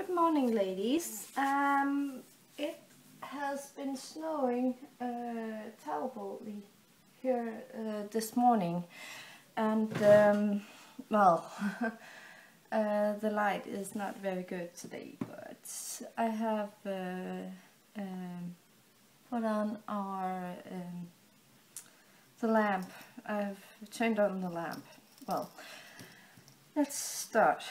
Good morning, ladies. It has been snowing terribly here this morning, and well, the light is not very good today. But I have put on the lamp. I've turned on the lamp. Well, let's start.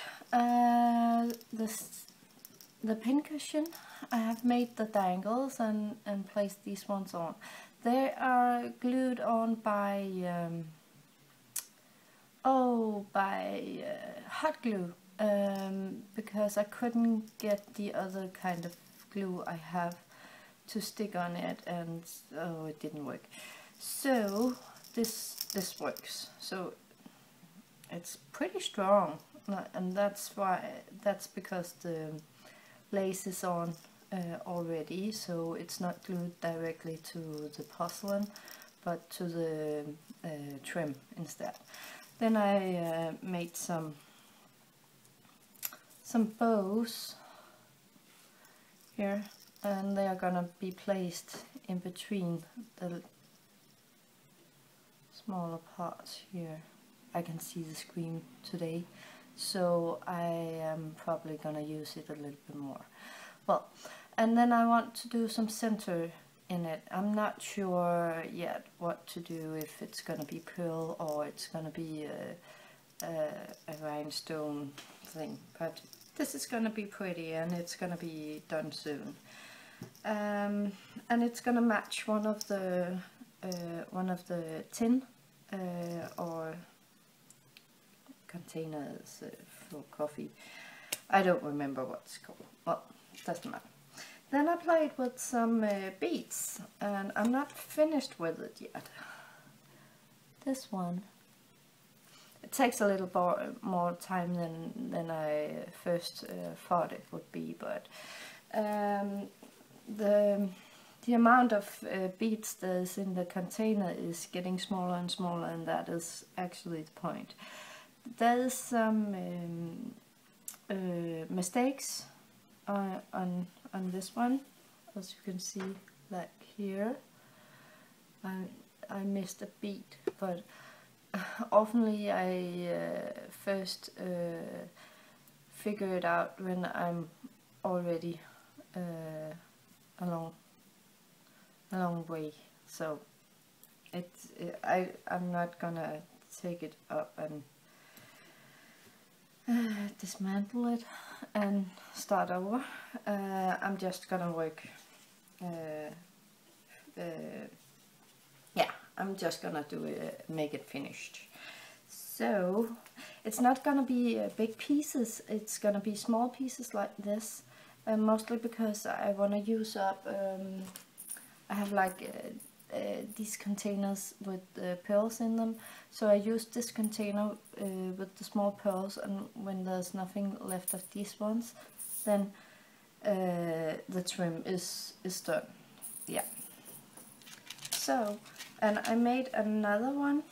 The pincushion, I have made the dangles and placed these ones on. They are glued on by hot glue, because I couldn't get the other kind of glue I have to stick on it, and it didn't work. So this works. So it's pretty strong, and that's because the lace is on already, so it's not glued directly to the porcelain but to the trim instead. Then I made some bows here, and they are gonna be placed in between the smaller parts here. I can see the screen today, so I am probably gonna use it a little bit more. Well, and then I want to do some center in it. I'm not sure yet what to do, if it's gonna be pearl or it's gonna be a rhinestone thing, but this is gonna be pretty, and it's gonna be done soon. And it's gonna match one of the tin or containers for coffee. I don't remember what it's called. Well, it doesn't matter. Then I played with some beads, and I'm not finished with it yet. This one, it takes a little more time than I first thought it would be, but the amount of beads that is in the container is getting smaller and smaller, and that is actually the point. There is some mistakes on this one, as you can see, like here. I missed a bead, but oftenly I first figure it out when I'm already a long way. So I'm not gonna take it up and dismantle it and start over. I'm just gonna work. Yeah, I'm just gonna do it, make it finished. So it's not gonna be big pieces. It's gonna be small pieces like this, mostly because I want to use up. I have like these containers with pearls in them, so I use this container with the small pearls, and when there's nothing left of these ones, then the trim is done. Yeah. So, and I made another one.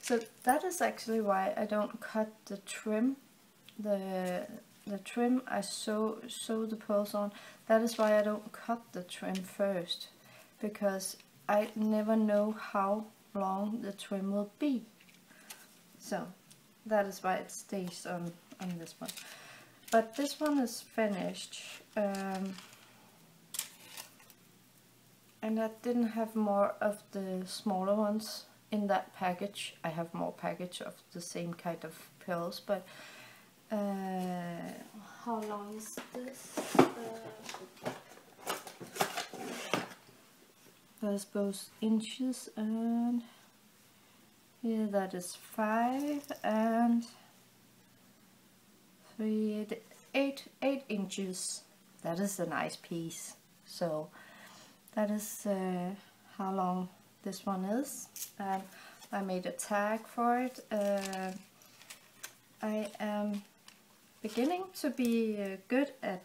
So that is actually why I don't cut the trim. The trim I sew the pearls on. That is why I don't cut the trim first, because I never know how long the trim will be. So that is why it stays on this one. But this one is finished, and I didn't have more of the smaller ones in that package. I have more package of the same kind of pearls, but how long is this? There's both inches, and here that is 5 and 3, 8 inches. That is a nice piece. So that is how long this one is, and I made a tag for it. I am beginning to be good at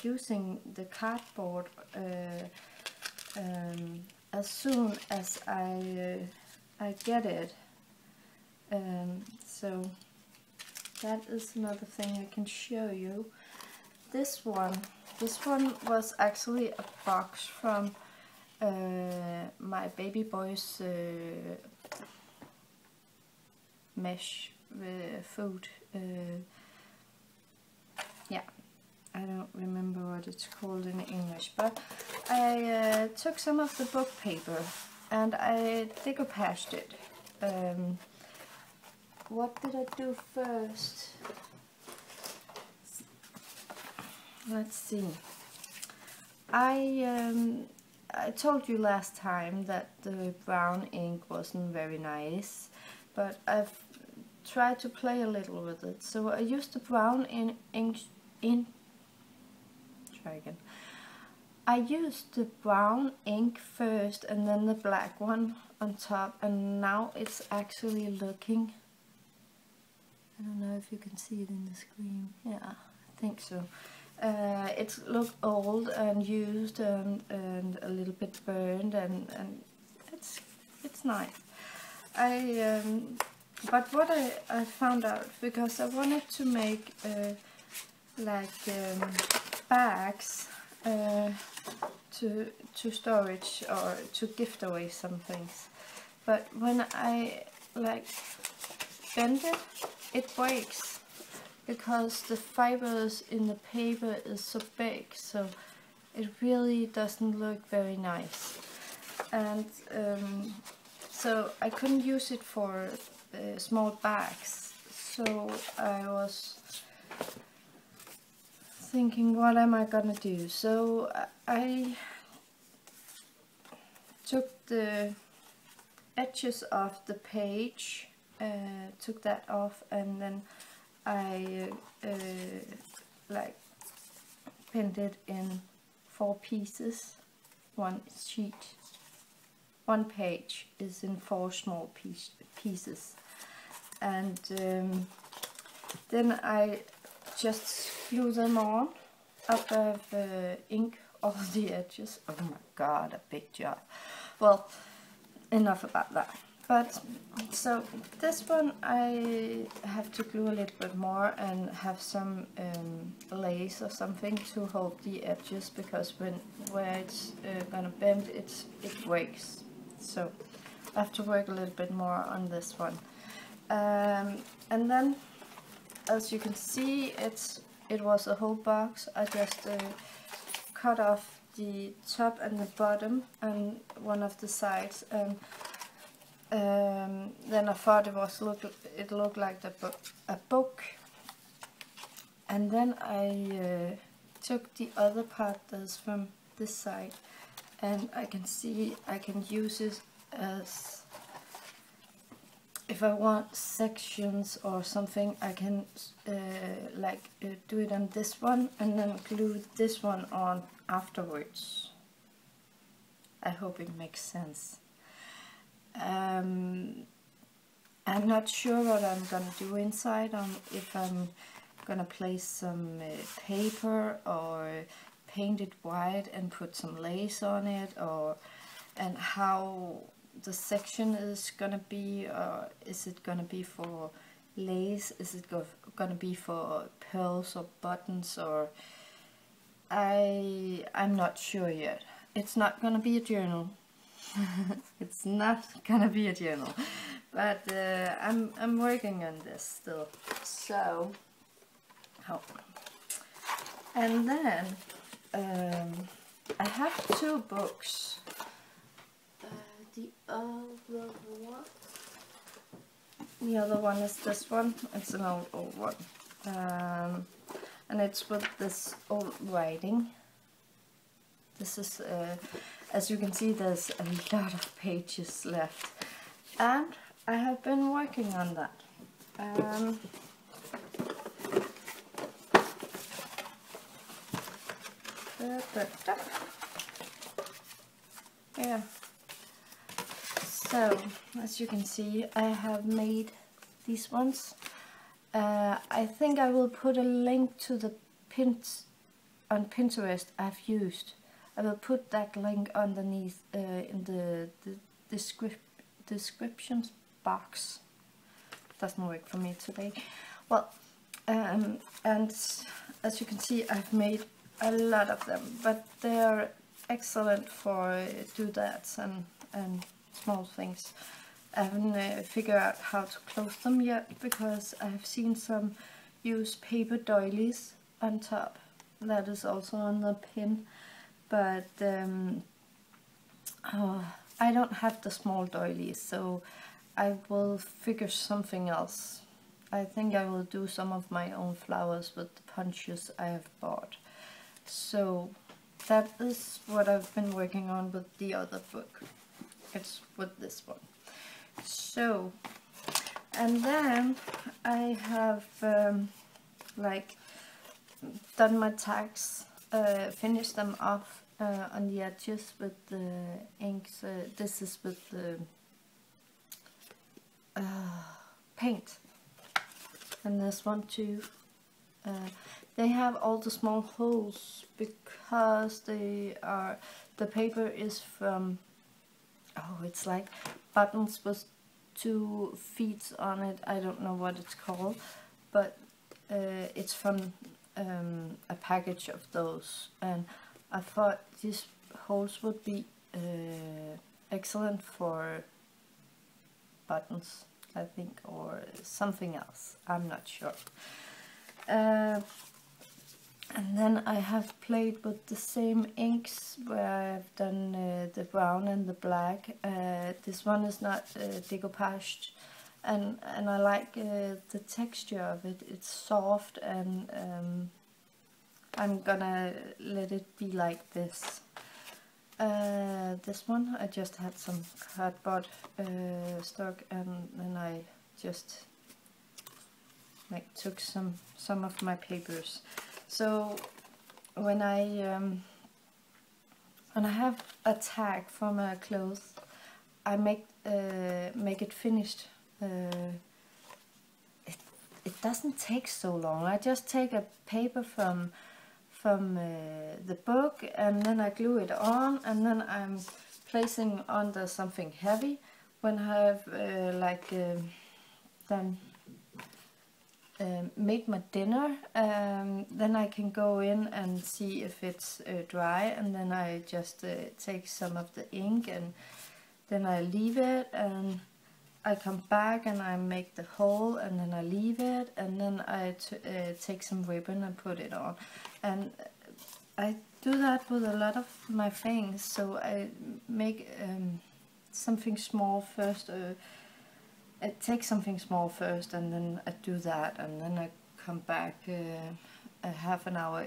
using the cardboard as soon as I get it. So that is another thing I can show you. This one was actually a box from my baby boy's mesh food. Yeah, I don't remember what it's called in English, but I took some of the book paper and I decoupaged it. What did I do first? Let's see. I told you last time that the brown ink wasn't very nice, but I've tried to play a little with it. So I used the brown I used the brown ink first and then the black one on top, and now it's actually looking, I don't know if you can see it in the screen. Yeah, I think so. It looked old and used and a little bit burned, and it's nice. But what I found out, because I wanted to make bags to storage or to gift away some things, but when I bend it, it breaks because the fibers in the paper is so big, so it really doesn't look very nice. And so I couldn't use it for small bags, so I was thinking, what am I gonna do? So I took the edges of the page, took that off, and then I pinned it in 4 pieces. One sheet, one page is in 4 small pieces, and then I just glue them on up of ink all the edges. Oh my god, a big job. Well, enough about that. But so this one I have to glue a little bit more and have some lace or something to hold the edges, because where it's gonna bend, it breaks. So I have to work a little bit more on this one. And then, as you can see, it was a whole box. I just cut off the top and the bottom and one of the sides, and then I thought it looked like a book. And then I took the other part that's from this side, and I can see I can use it as, if I want sections or something, I can do it on this one and then glue this one on afterwards. I hope it makes sense. I'm not sure what I'm gonna do inside, if I'm gonna place some paper or paint it white and put some lace on it, and how the section is gonna be, or is it gonna be for lace, is it gonna be for pearls or buttons, or I'm not sure yet. It's not gonna be a journal. It's not gonna be a journal, but I'm working on this still. So, and then I have 2 books. The other one is this one. It's an old one, and it's with this old writing. This is, as you can see, there's a lot of pages left, and I have been working on that. Yeah. So, as you can see, I have made these ones. I think I will put a link to the pins on Pinterest I've used. I will put that link underneath in the descriptions box. Doesn't work for me today. Well, And as you can see, I've made a lot of them, but they're excellent for doodads and small things. I haven't figured out how to close them yet, because I've seen some use paper doilies on top. That is also on the pin, but I don't have the small doilies, so I will figure something else. I think I will do some of my own flowers with the punches I have bought. So that is what I've been working on with the other book. It's with this one. So, and then I have like done my tags, finished them off on the edges with the inks. This is with the paint, and this one too. They have all the small holes because the paper is from, it's like buttons with 2 feet on it. I don't know what it's called, but it's from a package of those, and I thought these holes would be excellent for buttons, I think, or something else. I'm not sure. And then I have played with the same inks where I've done the brown and the black. This one is not decoupaged, and I like the texture of it. It's soft, and I'm gonna let it be like this. This one I just had some cardboard stock, and then I just like took some of my papers. So when I have a tag from a clothes, I make it finished. It doesn't take so long. I just take a paper from the book, and then I glue it on, and then I'm placing under something heavy. When I have done made my dinner, then I can go in and see if it's dry, and then I just take some of the ink, and then I leave it, and I come back and I make the hole, and then I leave it, and then I take some ribbon and put it on. And I do that with a lot of my things, so I make something small first. I take something small first, and then I do that, and then I come back a half an hour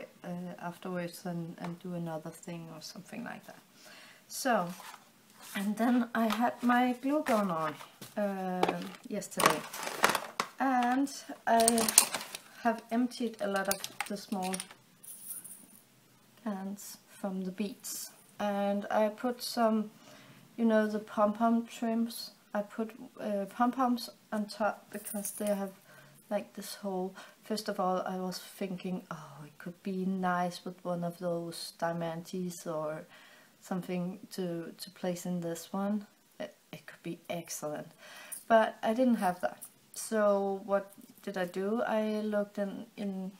afterwards and do another thing or something like that. So, and then I had my glue gun on yesterday, and I have emptied a lot of the small cans from the beads, and I put some, you know, the pom-pom trims. I put pom-poms on top because they have like this hole. First of all, I was thinking, oh, it could be nice with one of those diamantes or something to place in this one. It could be excellent, but I didn't have that. So what did I do? I looked in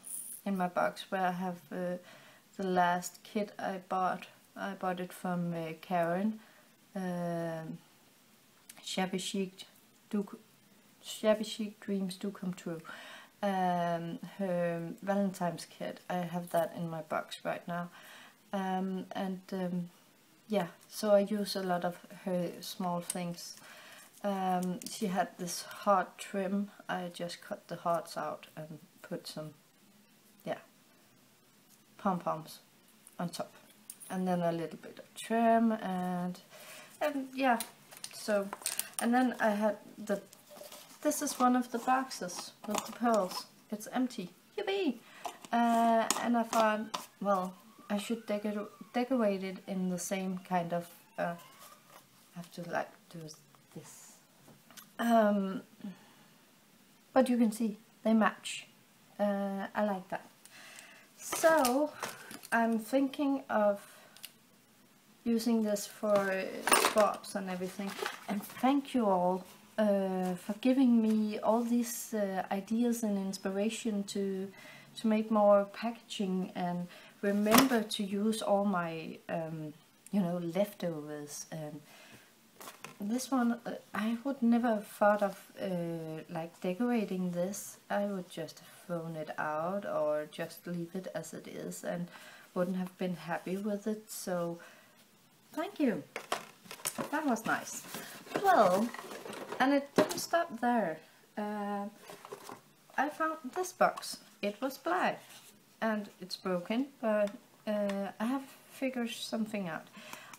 my box where I have the last kit I bought. I bought it from Karen. Shabby chic dreams do come true. Her Valentine's kit. I have that in my box right now, yeah. So I use a lot of her small things. She had this heart trim. I just cut the hearts out and put some, yeah, pom-poms on top, and then a little bit of trim, and yeah. So, and then I had this is one of the boxes with the pearls. It's empty. Yippee! And I thought, well, I should decorate it in the same kind of, I have to like do this. But you can see, they match. I like that. So, I'm thinking of using this for props and everything. And thank you all for giving me all these ideas and inspiration to make more packaging, and remember to use all my you know, leftovers. And this one, I would never have thought of like decorating this. I would just have thrown it out or just leave it as it is and wouldn't have been happy with it. So thank you, that was nice. Well, and it didn't stop there. I found this box. It was black and it's broken, but I have figured something out.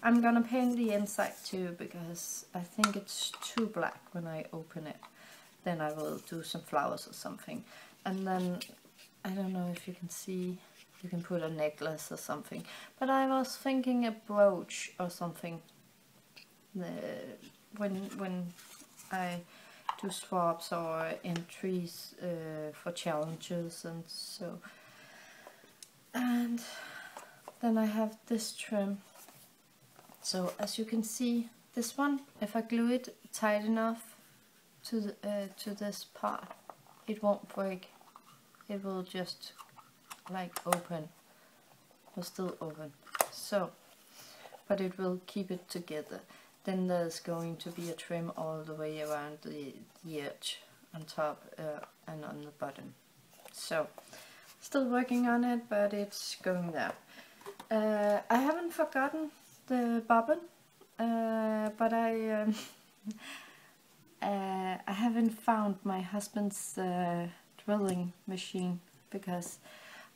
I'm gonna paint the inside too, because I think it's too black when I open it. Then I will do some flowers or something. And then, I don't know if you can see, you can put a necklace or something. But I was thinking a brooch or something. When I do swaps or entries for challenges and so. And then I have this trim. So as you can see, this one, if I glue it tight enough to this part, it won't break. It will just like open, or still open. So, but it will keep it together. Then there's going to be a trim all the way around the edge, on top and on the bottom. So, still working on it, but it's going there. I haven't forgotten the bobbin, but I haven't found my husband's drilling machine, because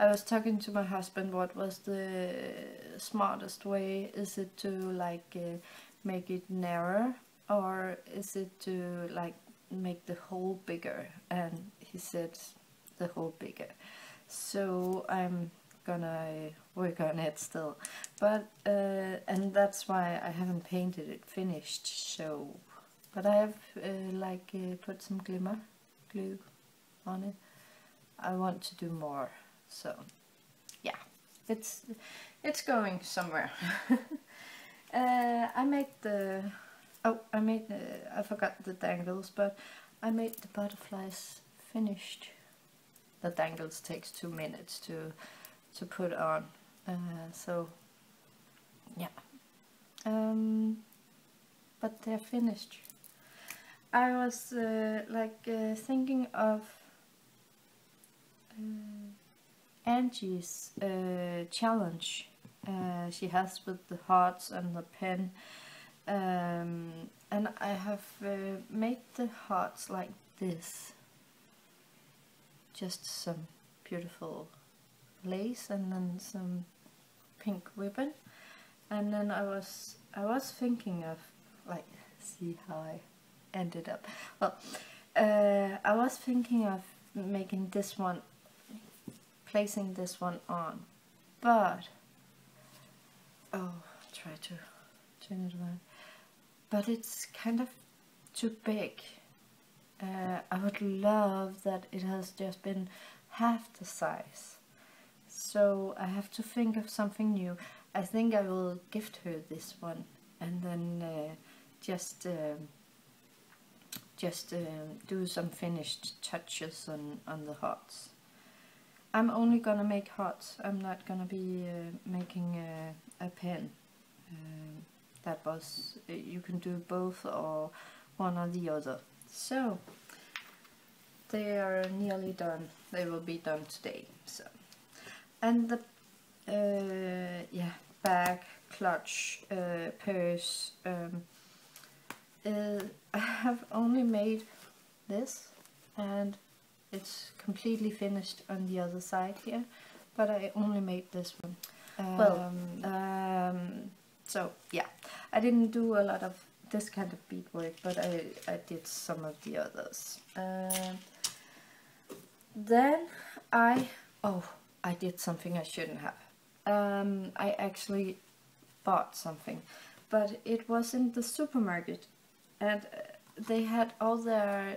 I was talking to my husband what was the smartest way. Is it to like make it narrower, or is it to like make the hole bigger? And he said the hole bigger. So I'm gonna work on it still, but and that's why I haven't painted it finished. So, but I have put some glimmer glue on it. I want to do more, so yeah, it's going somewhere. I made the I forgot the dangles, but I made the butterflies finished. The dangles takes 2 minutes to put on, so yeah, but they're finished. I was thinking of Angie's challenge she has with the hearts and the pen, and I have made the hearts like this, just some beautiful lace and then some pink ribbon. And then I was thinking of, like, see how I ended up. Well, I was thinking of making this one, placing this one on, but try to turn it around, but it's kind of too big. I would love that it has just been half the size. So I have to think of something new. I think I will gift her this one, and then just do some finished touches on the hearts. I'm only gonna make hearts. I'm not gonna be making a pen. That was, you can do both or one or the other. So they are nearly done. They will be done today. So, and the bag, clutch, purse. I have only made this, and it's completely finished on the other side here, but I only made this one. So yeah, I didn't do a lot of this kind of beadwork, but I did some of the others. Then I did something I shouldn't have. I actually bought something, but it was in the supermarket, and they had all their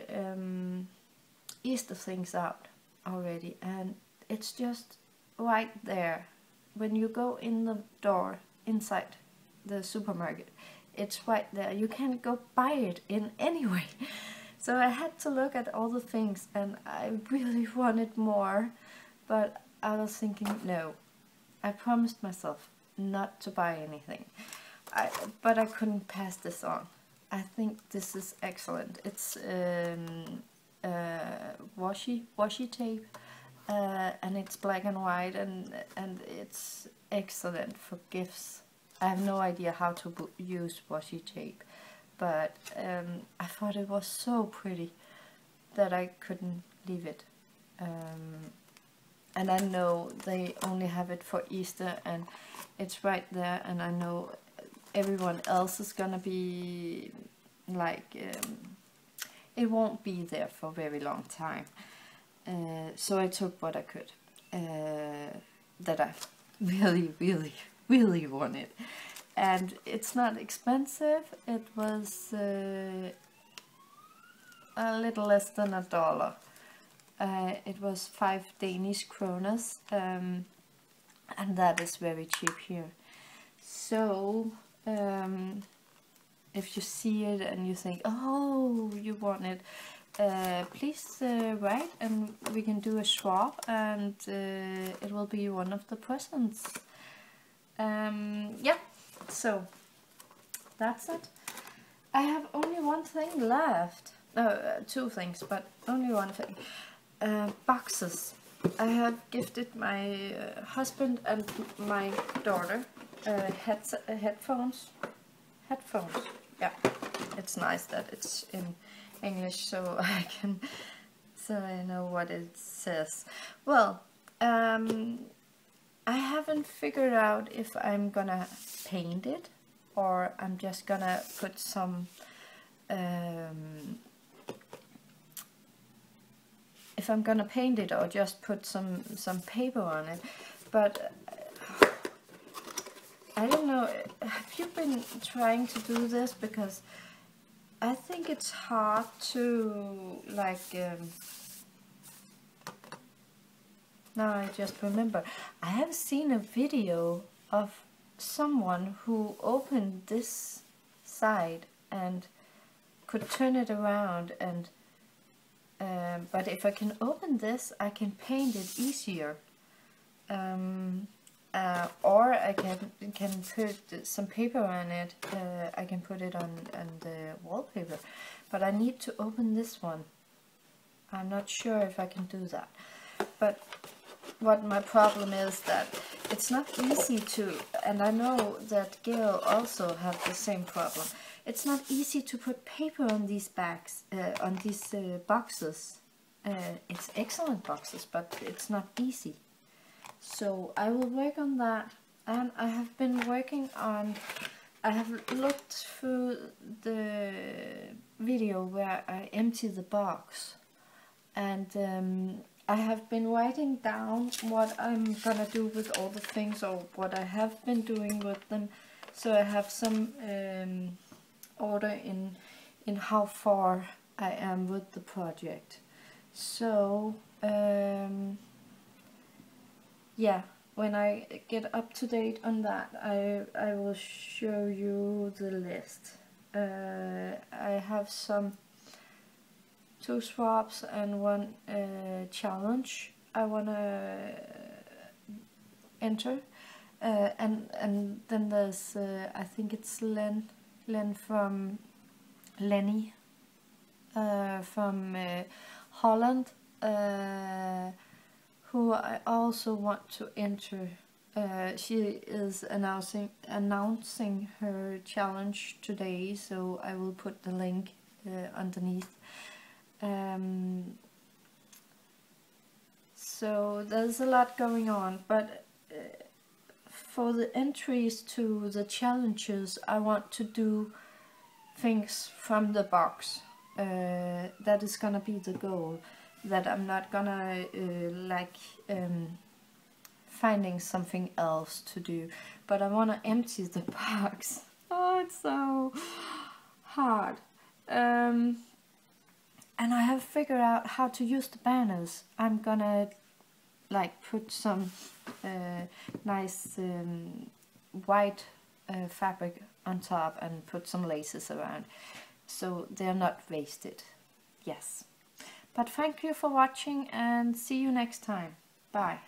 Easter things out already, and it's just right there. When you go in the door inside the supermarket, it's right there. You can't go buy it in any way. So I had to look at all the things, and I really wanted more, but I was thinking, no, I promised myself not to buy anything. But I couldn't pass this on. I think this is excellent. It's washi tape, and it's black and white, and it's excellent for gifts. I have no idea how to use washi tape, but I thought it was so pretty that I couldn't leave it. And I know they only have it for Easter, and it's right there, and I know everyone else is gonna be like, it won't be there for a very long time. So I took what I could, that I really wanted. And it's not expensive. It was a little less than $1. It was 5 Danish kroner, and that is very cheap here. So if you see it and you think, oh, you want it, please write, and we can do a swap, and it will be one of the presents. Yeah, so that's it. I have only one thing left. Two things, but only one thing. Boxes. I have gifted my husband and my daughter headphones. Yeah, it's nice that it's in English, so I know what it says. Well, I haven't figured out if I'm gonna paint it or I'm just gonna put some if I'm gonna paint it or just put some paper on it, but I don't know. Have you been trying to do this? Because I think it's hard to, like, now I just remember, I have seen a video of someone who opened this side and could turn it around, and but if I can open this, I can paint it easier. Or I can put some paper on it. I can put it on the wallpaper, but I need to open this one. I'm not sure if I can do that. But what my problem is that it's not easy to, and I know that Gail also have the same problem. It's not easy to put paper on these bags, on these boxes. It's excellent boxes, but it's not easy. So I will work on that, and I have been working on, I have looked through the video where I empty the box, and I have been writing down what I'm gonna do with all the things, or what I have been doing with them, so I have some order in how far I am with the project. So yeah, when I get up to date on that, I will show you the list. I have two swaps and one challenge I wanna enter, and then there's I think it's Lenny from Holland, who I also want to enter. She is announcing her challenge today, so I will put the link underneath. So there's a lot going on, but for the entries to the challenges, I want to do things from the box. That is gonna be the goal. That I'm not gonna finding something else to do, but I want to empty the box. Oh, it's so hard. And I have figured out how to use the banners. I'm gonna put some nice white fabric on top and put some laces around, so they're not wasted. Yes. But thank you for watching and see you next time. Bye.